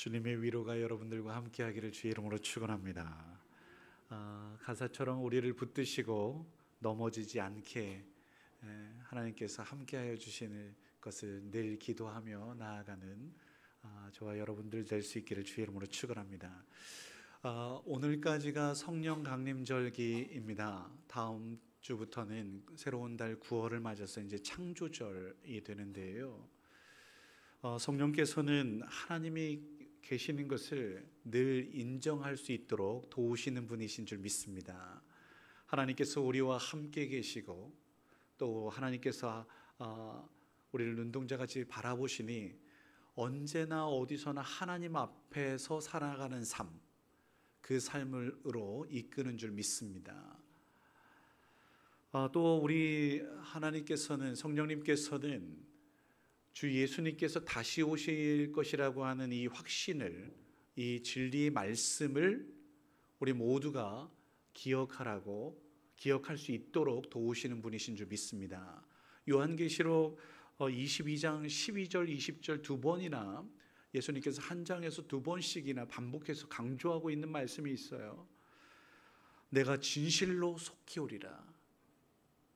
주님의 위로가 여러분들과 함께하기를 주의 이름으로 축원합니다. 가사처럼 우리를 붙드시고 넘어지지 않게 하나님께서 함께하여 주시는 것을 늘 기도하며 나아가는 저와 여러분들 될 수 있기를 주의 이름으로 축원합니다. 오늘까지가 성령 강림절기입니다. 다음 주부터는 새로운 달 9월을 맞아서 이제 창조절이 되는데요. 성령께서는 하나님이 계시는 것을 늘 인정할 수 있도록 도우시는 분이신 줄 믿습니다. 하나님께서 우리와 함께 계시고 또 하나님께서 우리를 눈동자같이 바라보시니 언제나 어디서나 하나님 앞에서 살아가는 삶, 그 삶으로 이끄는 줄 믿습니다. 또 우리 하나님께서는, 성령님께서는 주 예수님께서 다시 오실 것이라고 하는 이 확신을, 이 진리의 말씀을 우리 모두가 기억할 수 있도록 도우시는 분이신 줄 믿습니다. 요한계시록 22장 12절 20절 두 번이나 예수님께서 한 장에서 두 번씩이나 반복해서 강조하고 있는 말씀이 있어요. 내가 진실로 속히 오리라.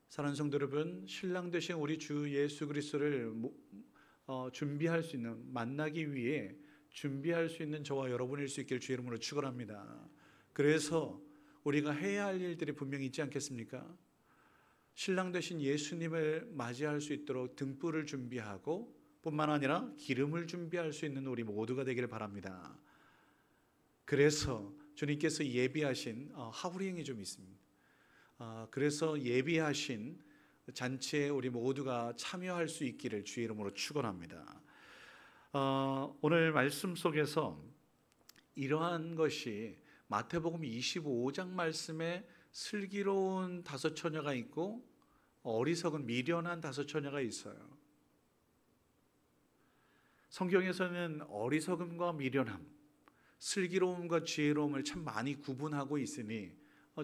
사랑하는 성도 여러분, 신랑 되신 우리 주 예수 그리스도를 준비할 수 있는, 만나기 위해 준비할 수 있는 저와 여러분일 수 있기를 주의 이름으로 축원합니다. 그래서 우리가 해야 할 일들이 분명히 있지 않겠습니까? 신랑 되신 예수님을 맞이할 수 있도록 등불을 준비하고 뿐만 아니라 기름을 준비할 수 있는 우리 모두가 되기를 바랍니다. 그래서 주님께서 예비하신 하우링이 좀 있습니다. 그래서 예비하신 잔치에 우리 모두가 참여할 수 있기를 주의 이름으로 축원합니다. 오늘 말씀 속에서 이러한 것이 마태복음 25장 말씀에 슬기로운 다섯 처녀가 있고 어리석은 미련한 다섯 처녀가 있어요. 성경에서는 어리석음과 미련함, 슬기로움과 지혜로움을 참 많이 구분하고 있으니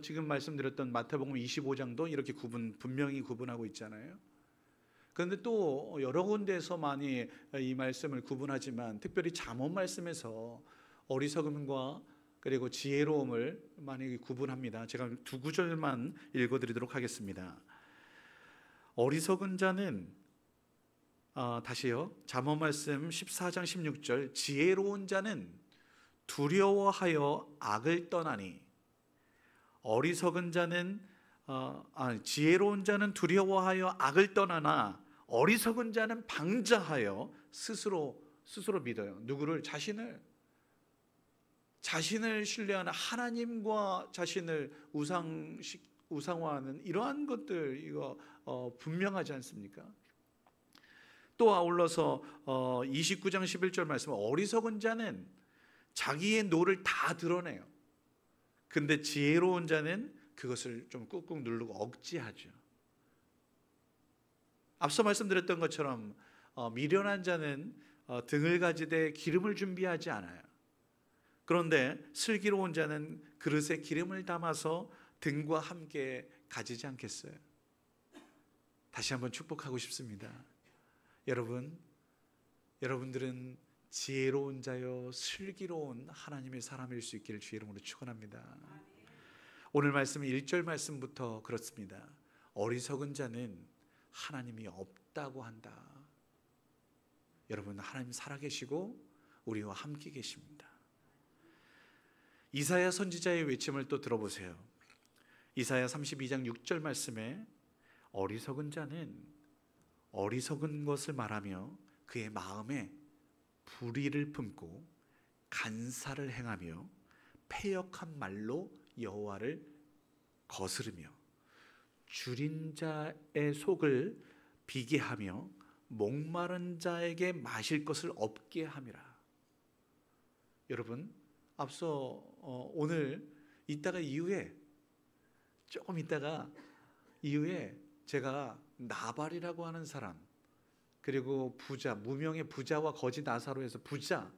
지금 말씀드렸던 마태복음 25장도 이렇게 분명히 구분하고 있잖아요. 그런데 또 여러 군데에서 많이 이 말씀을 구분하지만 특별히 잠언 말씀에서 어리석음과 그리고 지혜로움을 많이 구분합니다. 제가 두 구절만 읽어드리도록 하겠습니다. 어리석은 자는 다시요. 잠언 말씀 14장 16절 지혜로운 자는 두려워하여 악을 떠나니 어리석은 자는 지혜로운 자는 두려워하여 악을 떠나나 어리석은 자는 방자하여 스스로 믿어요. 누구를? 자신을 신뢰하는 하나님과 자신을 우상화하는 이러한 것들, 이거 분명하지 않습니까? 또 아울러서 29장 11절 말씀, 어리석은 자는 자기의 노를 다 드러내요. 근데 지혜로운 자는 그것을 좀 꾹꾹 누르고 억지하죠. 앞서 말씀드렸던 것처럼 미련한 자는 등을 가지되 기름을 준비하지 않아요. 그런데 슬기로운 자는 그릇에 기름을 담아서 등과 함께 가지지 않겠어요? 다시 한번 축복하고 싶습니다. 여러분들은 지혜로운 자여 슬기로운 하나님의 사람일 수 있기를 주의 이름으로 축원합니다. 오늘 말씀 1절 말씀부터 그렇습니다. 어리석은 자는 하나님이 없다고 한다. 여러분, 하나님 살아계시고 우리와 함께 계십니다. 이사야 선지자의 외침을 또 들어보세요. 이사야 32장 6절 말씀에 어리석은 자는 어리석은 것을 말하며 그의 마음에 불의를 품고 간사를 행하며 패역한 말로 여호와를 거스르며 줄인 자의 속을 비게 하며 목마른 자에게 마실 것을 없게 함이라. 여러분, 앞서 오늘 조금 있다가 이후에 제가 나발이라고 하는 사람, 그리고 부자, 무명의 부자와 거지 나사로에서 부자,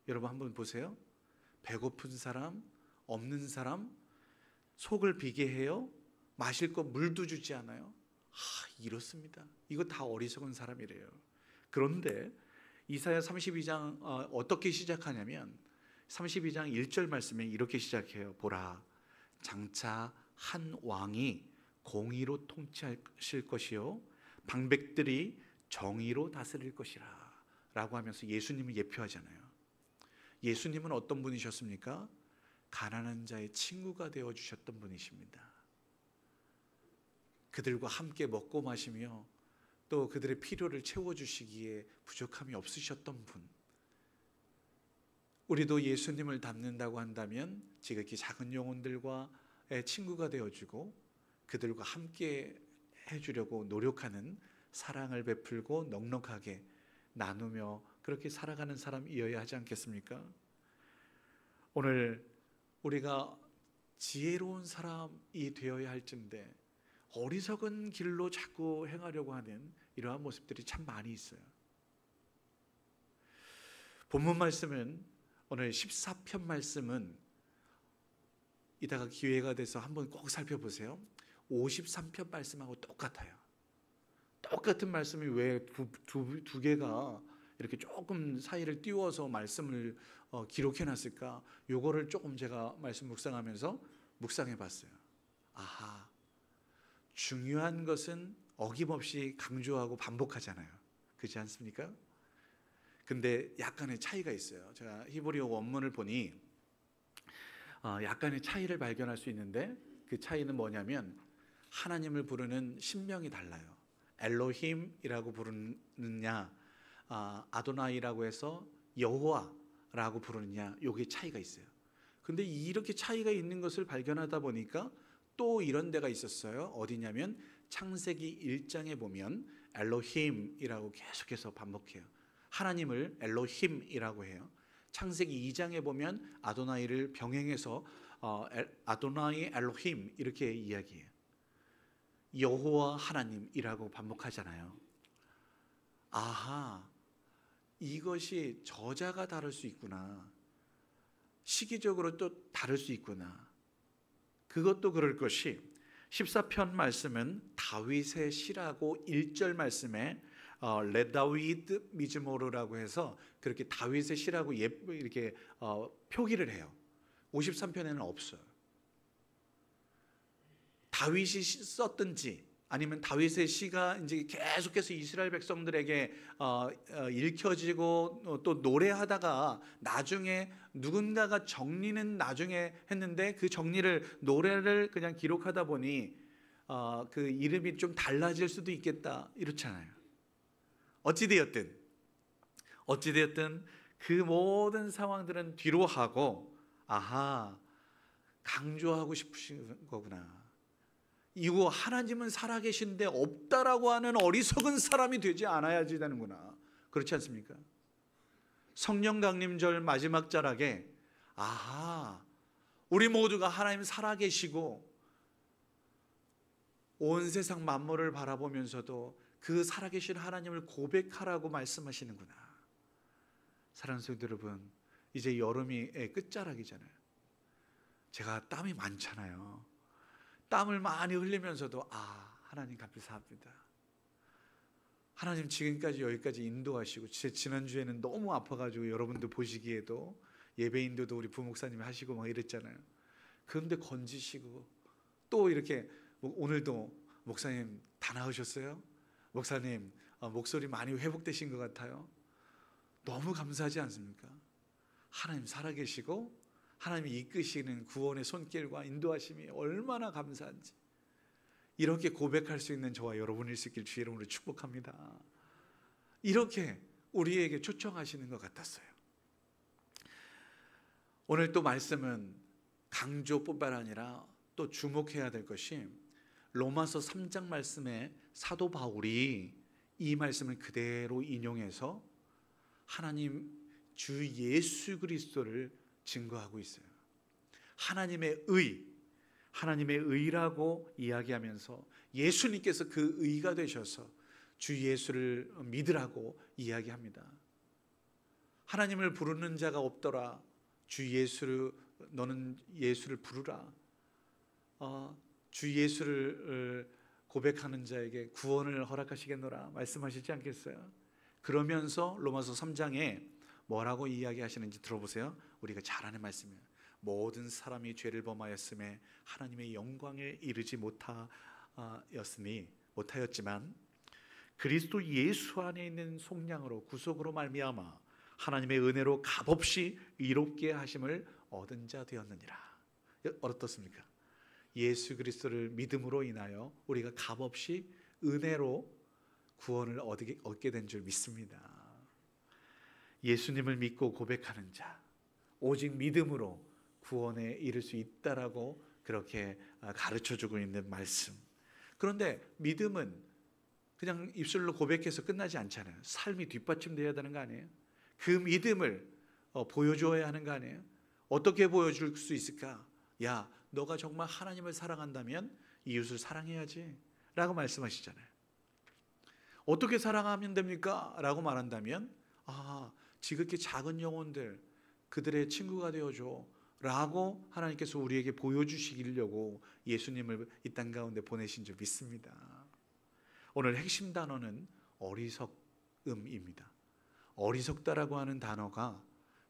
여러분 한번 보세요. 배고픈 사람, 없는 사람, 속을 비게 해요. 마실 거 물도 주지 않아요. 이렇습니다. 이거 다 어리석은 사람이래요. 그런데 이사야 32장 어떻게 시작하냐면 32장 1절 말씀에 이렇게 시작해요. 보라, 장차 한 왕이 공의로 통치하실 것이요 방백들이 정의로 다스릴 것이라 라고 하면서 예수님을 예표하잖아요. 예수님은 어떤 분이셨습니까? 가난한 자의 친구가 되어주셨던 분이십니다. 그들과 함께 먹고 마시며 또 그들의 필요를 채워주시기에 부족함이 없으셨던 분. 우리도 예수님을 닮는다고 한다면 지극히 작은 영혼들과의 친구가 되어주고 그들과 함께 해주려고 노력하는, 사랑을 베풀고 넉넉하게 나누며 그렇게 살아가는 사람이어야 하지 않겠습니까? 오늘 우리가 지혜로운 사람이 되어야 할진데 어리석은 길로 자꾸 행하려고 하는 이러한 모습들이 참 많이 있어요. 본문 말씀은 오늘 14편 말씀은 이따가 기회가 돼서 한번 꼭 살펴보세요. 53편 말씀하고 똑같아요. 똑같은 말씀이 왜 두 개가 이렇게 조금 사이를 띄워서 말씀을 기록해 놨을까? 요거를 조금 제가 말씀 묵상하면서 묵상해 봤어요. 아하, 중요한 것은 어김없이 강조하고 반복하잖아요. 그렇지 않습니까? 근데 약간의 차이가 있어요. 제가 히브리어 원문을 보니 약간의 차이를 발견할 수 있는데 그 차이는 뭐냐면 하나님을 부르는 신명이 달라요. 엘로힘이라고 부르느냐, 아도나이라고 해서 여호와라고 부르느냐, 요게 차이가 있어요. 근데 이렇게 차이가 있는 것을 발견하다 보니까 또 이런 데가 있었어요. 어디냐면 창세기 1장에 보면 엘로힘이라고 계속해서 반복해요. 하나님을 엘로힘이라고 해요. 창세기 2장에 보면 아도나이를 병행해서 아도나이 엘로힘 이렇게 이야기해요. 여호와 하나님이라고 반복하잖아요. 아하, 이것이 저자가 다를 수 있구나. 시기적으로 또 다를 수 있구나. 그것도 그럴 것이 14편 말씀은 다윗의 시라고 1절 말씀에 레다위드 미즈모르라고 해서 그렇게 다윗의 시라고 이렇게 표기를 해요. 53편에는 없어요. 다윗이 썼든지 아니면 다윗의 시가 이제 계속해서 이스라엘 백성들에게 읽혀지고 또 노래하다가 나중에 누군가가 정리는 나중에 했는데 그 정리를 노래를 그냥 기록하다 보니 그 이름이 좀 달라질 수도 있겠다 이렇잖아요. 어찌되었든 그 모든 상황들은 뒤로 하고 아하, 강조하고 싶으신 거구나. 이거 하나님은 살아계신데 없다라고 하는 어리석은 사람이 되지 않아야지 되는구나. 그렇지 않습니까? 성령 강림절 마지막 자락에 아하, 우리 모두가 하나님 살아계시고 온 세상 만물을 바라보면서도 그 살아계신 하나님을 고백하라고 말씀하시는구나. 사랑하는 성도 여러분, 이제 여름이 끝자락이잖아요. 제가 땀이 많잖아요. 땀을 많이 흘리면서도 하나님 감사합니다. 하나님 지금까지 여기까지 인도하시고 지난주에는 너무 아파가지고 여러분들 보시기에도 예배인도도 우리 부목사님이 하시고 막 이랬잖아요. 그런데 건지시고 또 이렇게 오늘도 목사님 다 나으셨어요? 목사님 목소리 많이 회복되신 것 같아요. 너무 감사하지 않습니까? 하나님 살아계시고 하나님이 이끄시는 구원의 손길과 인도하심이 얼마나 감사한지 이렇게 고백할 수 있는 저와 여러분일 수 있길 주의 이름으로 축복합니다. 이렇게 우리에게 초청하시는 것 같았어요. 오늘 또 말씀은 강조뿐만 아니라 또 주목해야 될 것이 로마서 3장 말씀에 사도 바울이 이 말씀을 그대로 인용해서 하나님 주 예수 그리스도를 증거하고 있어요. 하나님의 의라고 이야기하면서 예수님께서 그 의가 되셔서 주 예수를 믿으라고 이야기합니다. 하나님을 부르는 자가 없더라. 너는 예수를 부르라. 주 예수를 고백하는 자에게 구원을 허락하시겠노라 말씀하시지 않겠어요? 그러면서 로마서 3장에 뭐라고 이야기하시는지 들어보세요. 우리가 잘 아는 말씀이에요. 모든 사람이 죄를 범하였음에 하나님의 영광에 이르지 못하였지만 그리스도 예수 안에 있는 속량으로 구속으로 말미암아 하나님의 은혜로 값없이 의롭게 하심을 얻은 자 되었느니라. 어떻습니까? 예수 그리스도를 믿음으로 인하여 우리가 값없이 은혜로 구원을 얻게 된 줄 믿습니다. 예수님을 믿고 고백하는 자, 오직 믿음으로 구원에 이를 수 있다라고 그렇게 가르쳐주고 있는 말씀. 그런데 믿음은 그냥 입술로 고백해서 끝나지 않잖아요. 삶이 뒷받침되어야 되는 거 아니에요? 그 믿음을 보여줘야 하는 거 아니에요? 어떻게 보여줄 수 있을까? 야, 너가 정말 하나님을 사랑한다면 이웃을 사랑해야지 라고 말씀하시잖아요. 어떻게 사랑하면 됩니까? 라고 말한다면 지극히 작은 영혼들, 그들의 친구가 되어줘 라고 하나님께서 우리에게 보여주시려고 예수님을 이 땅 가운데 보내신 줄 믿습니다. 오늘 핵심 단어는 어리석음입니다. 어리석다라고 하는 단어가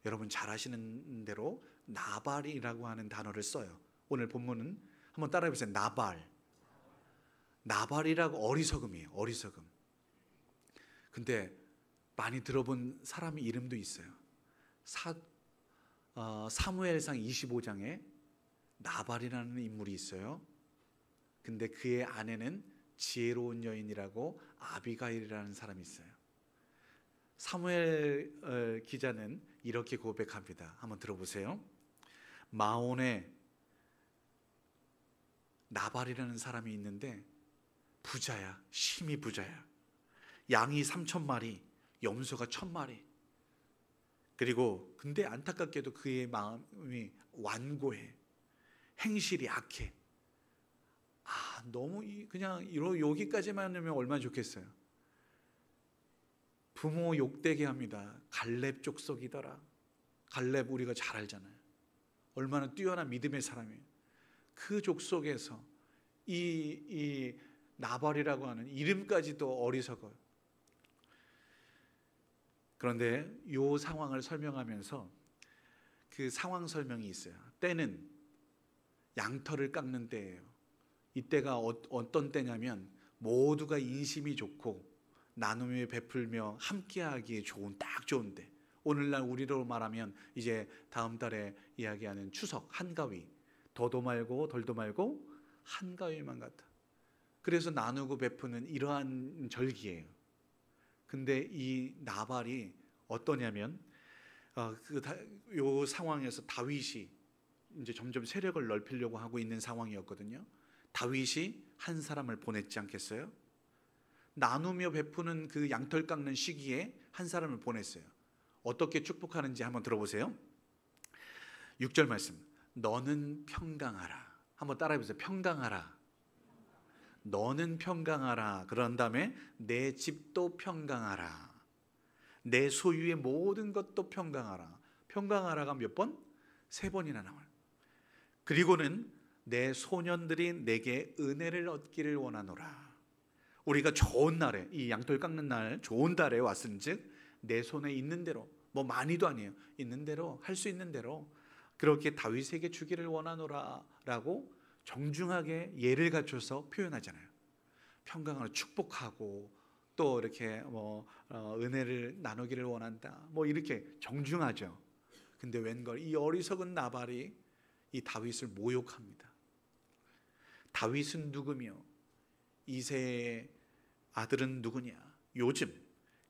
여러분 잘 아시는 대로 나발이라고 하는 단어를 써요. 오늘 본문은 한번 따라해 보세요. 나발이라고 어리석음이에요. 어리석음. 근데 많이 들어본 사람 이름도 있어요. 사무엘상 25장에 나발이라는 인물이 있어요. 근데 그의 아내는 지혜로운 여인이라고 아비가일이라는 사람이 있어요. 사무엘 기자는 이렇게 고백합니다. 한번 들어보세요. 마온에 나발이라는 사람이 있는데 부자야. 심히 부자야. 양이 3,000마리, 염소가 1,000마리. 그리고 근데 안타깝게도 그의 마음이 완고해. 행실이 악해. 너무 그냥 여기까지만 하면 얼마나 좋겠어요. 부모 욕되게 합니다. 갈렙 족속이더라. 갈렙 우리가 잘 알잖아요. 얼마나 뛰어난 믿음의 사람이에요. 그 족속에서 이 나발이라고 하는 이름까지도 어리석어요. 그런데 이 상황을 설명하면서 그 상황 설명이 있어요. 때는 양털을 깎는 때예요. 이때가 어떤 때냐면 모두가 인심이 좋고 나눔에 베풀며 함께하기에 딱 좋은 때. 오늘날 우리로 말하면 이제 다음 달에 이야기하는 추석 한가위. 더도 말고 덜도 말고 한가위만 같아. 그래서 나누고 베푸는 이러한 절기예요. 근데 이 나발이 어떠냐면 이 상황에서 다윗이 이제 점점 세력을 넓히려고 하고 있는 상황이었거든요. 다윗이 한 사람을 보냈지 않겠어요? 나누며 베푸는 그 양털 깎는 시기에 한 사람을 보냈어요. 어떻게 축복하는지 한번 들어보세요. 6절 말씀. 너는 평강하라. 한번 따라해보세요. 평강하라. 너는 평강하라. 그런 다음에 내 집도 평강하라. 내 소유의 모든 것도 평강하라. 평강하라가 몇 번? 3번이나 나와요. 그리고는 내 소년들이 내게 은혜를 얻기를 원하노라. 우리가 좋은 날에, 이 양털 깎는 날 좋은 달에 왔은즉 내 손에 있는 대로, 뭐 많이도 아니에요, 있는 대로, 할 수 있는 대로 그렇게 다윗에게 주기를 원하노라 라고 정중하게 예를 갖춰서 표현하잖아요. 평강을 축복하고 또 이렇게 은혜를 나누기를 원한다, 뭐 이렇게 정중하죠. 근데 웬걸 이 어리석은 나발이 이 다윗을 모욕합니다. 다윗은 누구며 이새의 아들은 누구냐? 요즘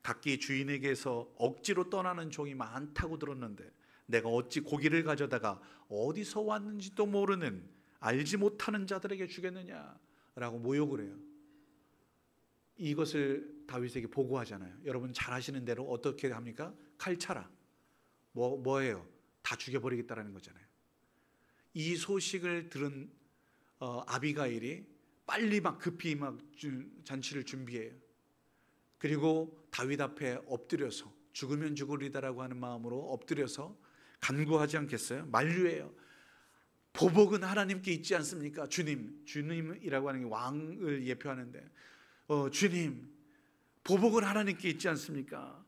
각기 주인에게서 억지로 떠나는 종이 많다고 들었는데 내가 어찌 고기를 가져다가 어디서 왔는지도 모르는 알지 못하는 자들에게 주겠느냐라고 모욕을 해요. 이것을 다윗에게 보고하잖아요. 여러분 잘 아시는 대로 어떻게 합니까? 칼 차라. 뭐예요? 다 죽여버리겠다라는 거잖아요. 이 소식을 들은 아비가일이 빨리 급히 잔치를 준비해요. 그리고 다윗 앞에 엎드려서 죽으면 죽으리다라고 하는 마음으로 엎드려서 간구하지 않겠어요? 만류해요. 보복은 하나님께 있지 않습니까? 주님이라고 하는 게 왕을 예표하는데 주님, 보복은 하나님께 있지 않습니까?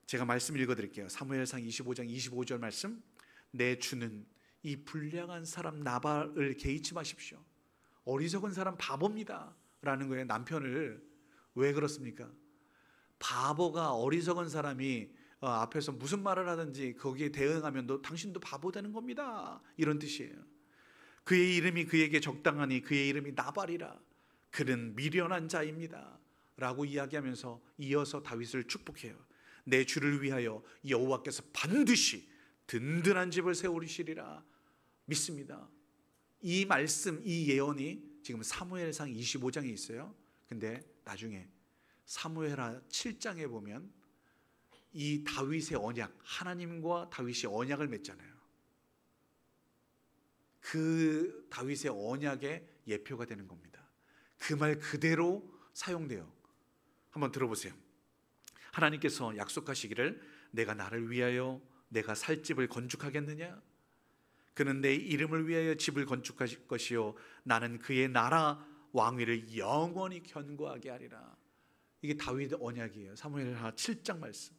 제가 말씀 읽어드릴게요. 사무엘상 25장 25절 말씀. 내 주는 이 불량한 사람 나발을 개의치 마십시오. 어리석은 사람 바보입니다 라는 거예요. 남편을. 왜 그렇습니까? 바보가, 어리석은 사람이 앞에서 무슨 말을 하든지 거기에 대응하면 당신도 바보 되는 겁니다, 이런 뜻이에요. 그의 이름이 그에게 적당하니 그의 이름이 나발이라. 그는 미련한 자입니다 라고 이야기하면서 이어서 다윗을 축복해요. 내 주를 위하여 여호와께서 반드시 든든한 집을 세우시리라 믿습니다. 이 말씀, 이 예언이 지금 사무엘상 25장에 있어요. 근데 나중에 사무엘하 7장에 보면 이 다윗의 언약, 하나님과 다윗이 언약을 맺잖아요. 그 다윗의 언약의 예표가 되는 겁니다. 그 말 그대로 사용돼요. 한번 들어보세요. 하나님께서 약속하시기를 내가 나를 위하여 내가 살 집을 건축하겠느냐? 그는 내 이름을 위하여 집을 건축하실 것이요 나는 그의 나라 왕위를 영원히 견고하게 하리라. 이게 다윗의 언약이에요. 사무엘하 7장 말씀.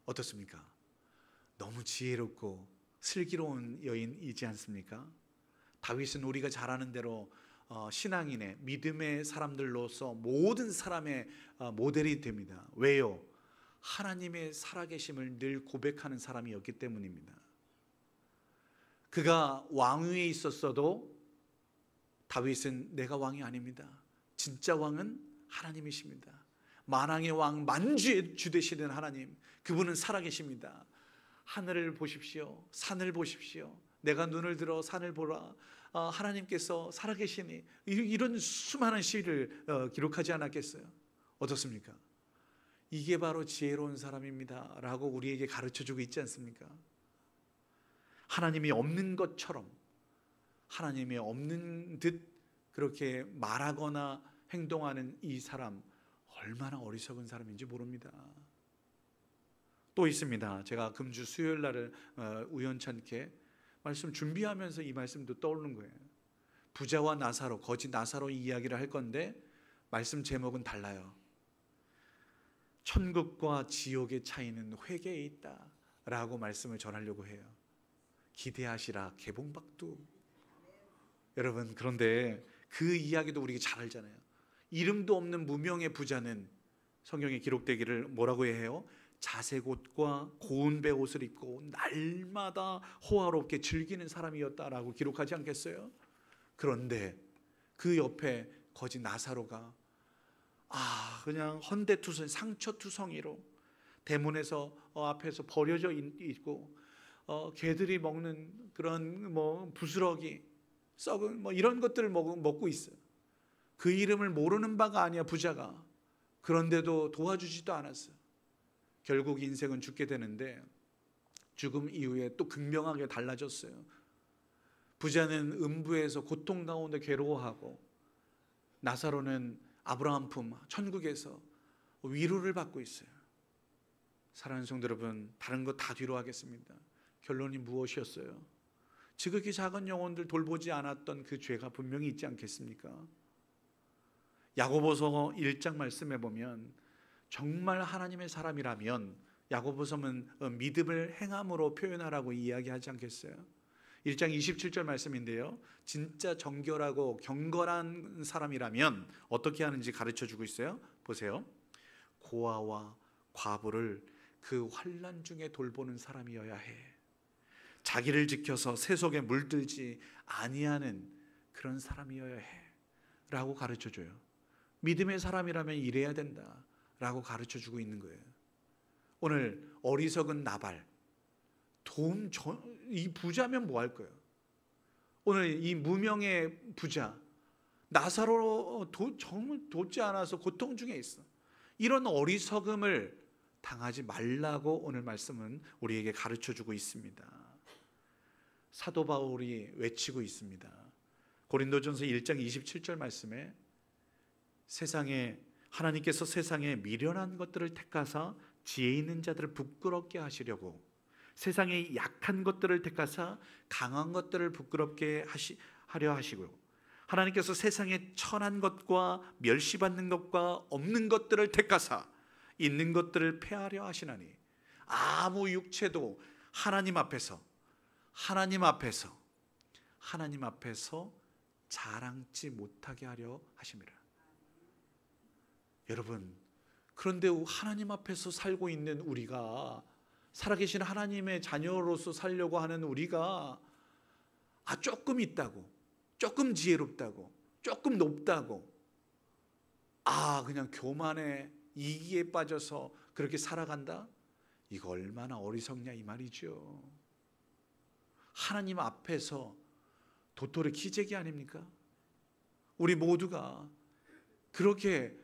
어떻습니까? 너무 지혜롭고 슬기로운 여인이지 않습니까? 다윗은 우리가 잘 아는 대로 신앙인의 믿음의 사람들로서 모든 사람의 모델이 됩니다. 왜요? 하나님의 살아계심을 늘 고백하는 사람이었기 때문입니다. 그가 왕위에 있었어도 다윗은 내가 왕이 아닙니다. 진짜 왕은 하나님이십니다. 만왕의 왕, 만주의 주 되시는 하나님, 그분은 살아계십니다. 하늘을 보십시오. 산을 보십시오. 내가 눈을 들어 산을 보라. 하나님께서 살아계시니, 이런 수많은 시를 기록하지 않았겠어요? 어떻습니까? 이게 바로 지혜로운 사람입니다 라고 우리에게 가르쳐주고 있지 않습니까? 하나님이 없는 것처럼, 하나님이 없는 듯 그렇게 말하거나 행동하는 이 사람, 얼마나 어리석은 사람인지 모릅니다. 또 있습니다. 제가 금주 수요일 날을 우연찮게 말씀 준비하면서 이 말씀도 떠오르는 거예요. 부자와 나사로, 거짓 나사로 이야기를 할 건데 말씀 제목은 달라요. 천국과 지옥의 차이는 회개에 있다 라고 말씀을 전하려고 해요. 기대하시라 개봉박두. 여러분, 그런데 그 이야기도 우리가 잘 알잖아요. 이름도 없는 무명의 부자는 성경에 기록되기를 뭐라고 해요? 자색 옷과 고운 배 옷을 입고 날마다 호화롭게 즐기는 사람이었다라고 기록하지 않겠어요? 그런데 그 옆에 거짓 나사로가 그냥 헌데투성, 상처투성이로 대문에서 앞에서 버려져 있고 개들이 먹는 그런 부스러기, 썩은 이런 것들을 먹고 있어요. 그 이름을 모르는 바가 아니야, 부자가. 그런데도 도와주지도 않았어요. 결국 인생은 죽게 되는데 죽음 이후에 또 극명하게 달라졌어요. 부자는 음부에서 고통 가운데 괴로워하고, 나사로는 아브라함 품 천국에서 위로를 받고 있어요. 사랑하는 성도 여러분, 다른 거 다 뒤로 하겠습니다. 결론이 무엇이었어요? 지극히 작은 영혼들 돌보지 않았던 그 죄가 분명히 있지 않겠습니까? 야고보서 1장 말씀해 보면 정말 하나님의 사람이라면 야고보서는 믿음을 행함으로 표현하라고 이야기하지 않겠어요? 1장 27절 말씀인데요, 진짜 정결하고 경건한 사람이라면 어떻게 하는지 가르쳐주고 있어요. 보세요. 고아와 과부를 그 환난 중에 돌보는 사람이어야 해. 자기를 지켜서 세속에 물들지 아니하는 그런 사람이어야 해 라고 가르쳐줘요. 믿음의 사람이라면 이래야 된다 라고 가르쳐주고 있는 거예요. 오늘 어리석은 나발, 이 부자면 뭐 할 거예요? 오늘 이 무명의 부자 나사로 정말 돕지 않아서 고통 중에 있어. 이런 어리석음을 당하지 말라고 오늘 말씀은 우리에게 가르쳐주고 있습니다. 사도 바울이 외치고 있습니다. 고린도전서 1장 27절 말씀에 하나님께서 세상에 미련한 것들을 택하사 지혜 있는 자들을 부끄럽게 하시려고, 세상에 약한 것들을 택하사 강한 것들을 부끄럽게 하려 하시고, 하나님께서 세상에 천한 것과 멸시받는 것과 없는 것들을 택하사 있는 것들을 폐하려 하시나니 아무 육체도 하나님 앞에서 자랑지 못하게 하려 하심이라. 여러분, 그런데 하나님 앞에서 살고 있는 우리가, 살아계신 하나님의 자녀로서 살려고 하는 우리가 조금 있다고, 조금 지혜롭다고, 조금 높다고, 그냥 교만에 이기에 빠져서 그렇게 살아간다? 이거 얼마나 어리석냐 이 말이죠. 하나님 앞에서 도토리 키재기 아닙니까? 우리 모두가 그렇게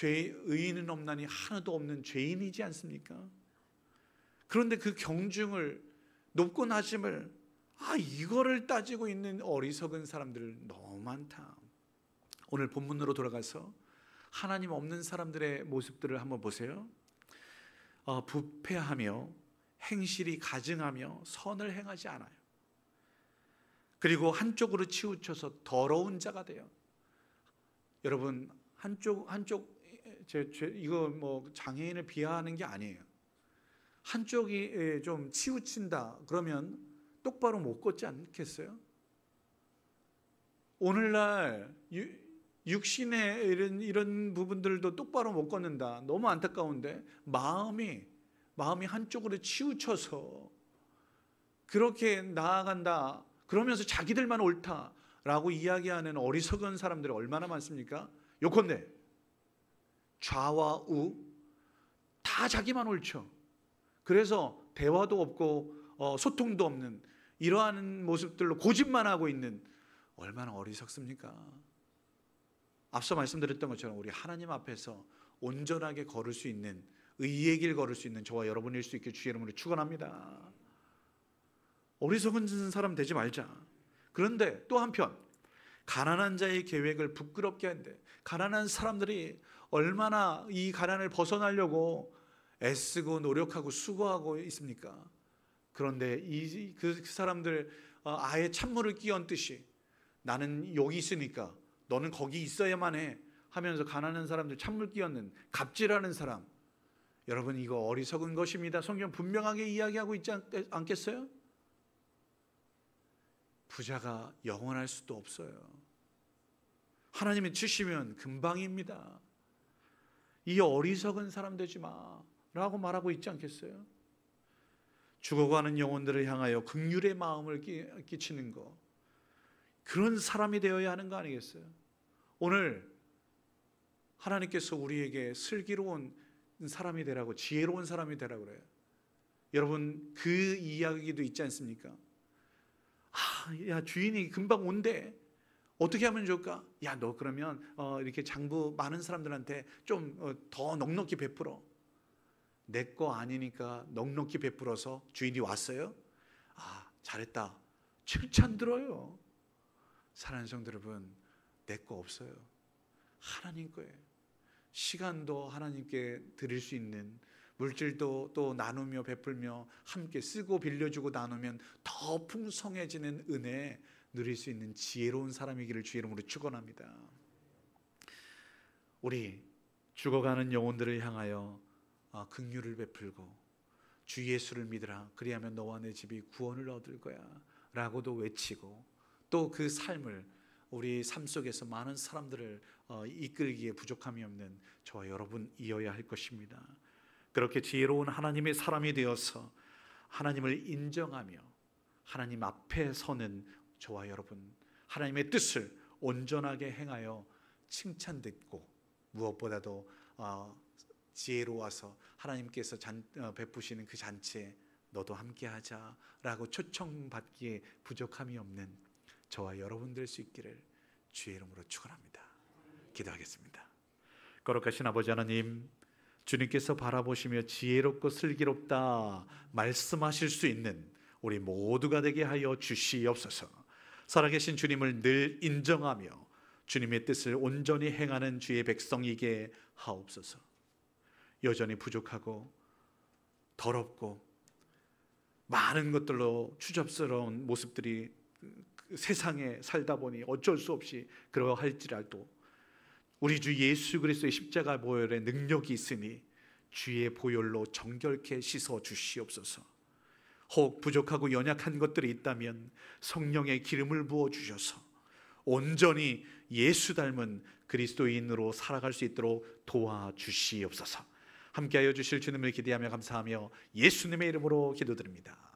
의인은 없나니 하나도 없는 죄인이지 않습니까? 그런데 그 경중을, 높고 낮음을 이거를 따지고 있는 어리석은 사람들 너무 많다. 오늘 본문으로 돌아가서 하나님 없는 사람들의 모습들을 한번 보세요. 부패하며 행실이 가증하며 선을 행하지 않아요. 그리고 한쪽으로 치우쳐서 더러운 자가 돼요. 여러분, 이거 뭐 장애인을 비하하는 게 아니에요. 한쪽이 좀 치우친다 그러면 똑바로 못 걷지 않겠어요? 오늘날 육신의 이런 부분들도 똑바로 못 걷는다. 너무 안타까운데 마음이 한쪽으로 치우쳐서 그렇게 나아간다. 그러면서 자기들만 옳다라고 이야기하는 어리석은 사람들이 얼마나 많습니까? 요컨대 좌와 우 다 자기만 옳죠. 그래서 대화도 없고 소통도 없는 이러한 모습들로 고집만 하고 있는, 얼마나 어리석습니까? 앞서 말씀드렸던 것처럼 우리 하나님 앞에서 온전하게 걸을 수 있는, 의의 길 걸을 수 있는 저와 여러분일 수 있게 주의 이름으로 축원합니다. 어리석은 사람 되지 말자. 그런데 또 한편 가난한 자의 계획을 부끄럽게 한대. 가난한 사람들이 얼마나 이 가난을 벗어나려고 애쓰고 노력하고 수고하고 있습니까? 그런데 그 사람들 아예 찬물을 끼얹듯이 나는 여기 있으니까 너는 거기 있어야만 해 하면서 가난한 사람들 찬물 끼얹는 갑질하는 사람, 여러분 이거 어리석은 것입니다. 성경 분명하게 이야기하고 있지 않겠어요? 부자가 영원할 수도 없어요. 하나님이 주시면 금방입니다. 이 어리석은 사람 되지 마라고 말하고 있지 않겠어요? 죽어가는 영혼들을 향하여 긍휼의 마음을 끼치는 거, 그런 사람이 되어야 하는 거 아니겠어요? 오늘 하나님께서 우리에게 슬기로운 사람이 되라고, 지혜로운 사람이 되라고 그래요. 여러분 그 이야기도 있지 않습니까? 야 주인이 금방 온대. 어떻게 하면 좋을까? 야 너 그러면 이렇게 장부 많은 사람들한테 좀 더 넉넉히 베풀어. 내 거 아니니까 넉넉히 베풀어서 주인이 왔어요? 잘했다. 칭찬 들어요. 사랑하는 성도 여러분, 내 거 없어요. 하나님 거예요. 시간도 하나님께 드릴 수 있는, 물질도 또 나누며 베풀며 함께 쓰고 빌려주고 나누면 더 풍성해지는 은혜 누릴 수 있는 지혜로운 사람이기를 주의 이름으로 축원합니다. 우리 죽어가는 영혼들을 향하여 긍휼을 베풀고 주 예수를 믿으라, 그리하면 너와 내 집이 구원을 얻을 거야 라고도 외치고, 또 그 삶을 우리 삶 속에서 많은 사람들을 이끌기에 부족함이 없는 저와 여러분 이어야 할 것입니다. 그렇게 지혜로운 하나님의 사람이 되어서 하나님을 인정하며 하나님 앞에 서는 저와 여러분, 하나님의 뜻을 온전하게 행하여 칭찬 듣고 무엇보다도 지혜로워서 하나님께서 베푸시는 그 잔치에 너도 함께 하자라고 초청받기에 부족함이 없는 저와 여러분 될 수 있기를 주의 이름으로 축원합니다. 기도하겠습니다. 거룩하신 아버지 하나님, 주님께서 바라보시며 지혜롭고 슬기롭다 말씀하실 수 있는 우리 모두가 되게 하여 주시옵소서. 살아계신 주님을 늘 인정하며 주님의 뜻을 온전히 행하는 주의 백성이게 하옵소서. 여전히 부족하고 더럽고 많은 것들로 추접스러운 모습들이 세상에 살다 보니 어쩔 수 없이 그러할지라도 우리 주 예수 그리스도의 십자가 보혈의 능력이 있으니 주의 보혈로 정결케 씻어 주시옵소서. 혹 부족하고 연약한 것들이 있다면 성령의 기름을 부어 주셔서 온전히 예수 닮은 그리스도인으로 살아갈 수 있도록 도와주시옵소서. 함께하여 주실 주님을 기대하며 감사하며 예수님의 이름으로 기도드립니다.